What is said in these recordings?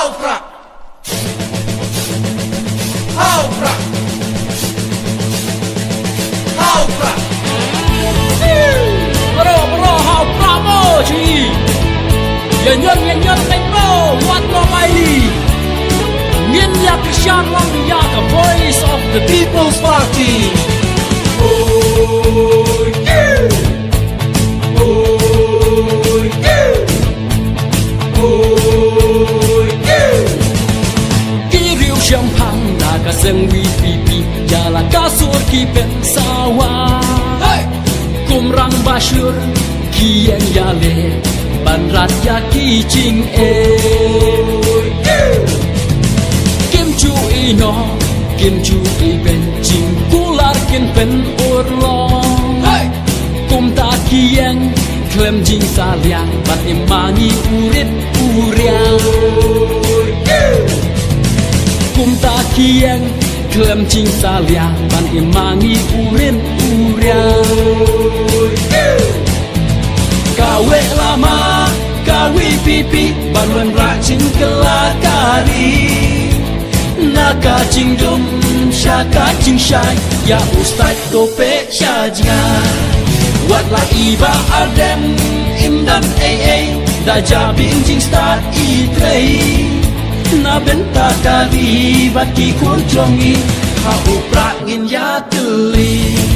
Haupra Haupra Haupra Bro Haupra mo chi Nhân nhân đánh bro What no mai Miền ya pishan wang ya the voice of the People's Party Kiriu champagne na ka seng wi pipi ya la ka sur ki pen sawa Kumrang Bashir ki yang ya le ban rat ya ki ching e Kim chu ino Kim chu i ben ching kular kin pen urlong Kum ta ki yang klem jing saliang bat imangi urip uriang Kum ta ki yang klem jing saliang bat imangi urip uriang Kawe lama kawi pipi banwan racing kelakari Naka cing dum syaka cing syai ya ustad tope syajga Watla iba adem imdan da jabing jing start itrei Na benta kali baki kunjongi ha uprangin ya teli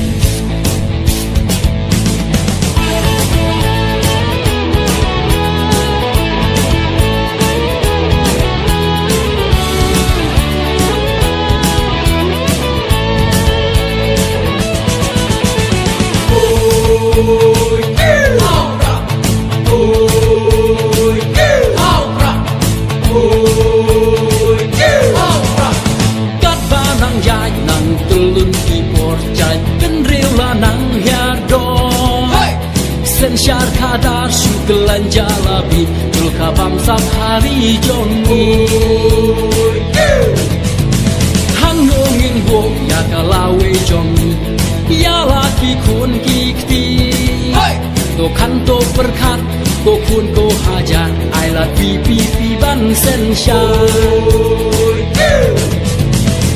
Sen syar kadar syukelan jalabi Tulka bamsam hari jongi Hangungin ho ya kalawe jongi Ya laki kun kikti To kanto perkat Ko kun ko hajar Aila pipi ban sen syar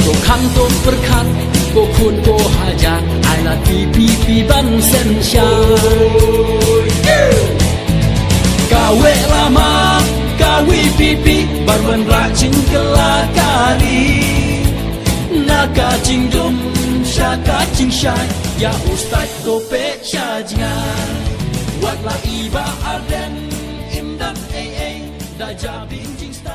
To kanto perkat Ko kun ko hajar Aila pipi ban sen syar Kawe lama, kawi pipi, barwan racing kelakari Naka cing dum, syaka cing syai, ya ustad tope syajngan Watla iba arden, imdan da jabing cing stad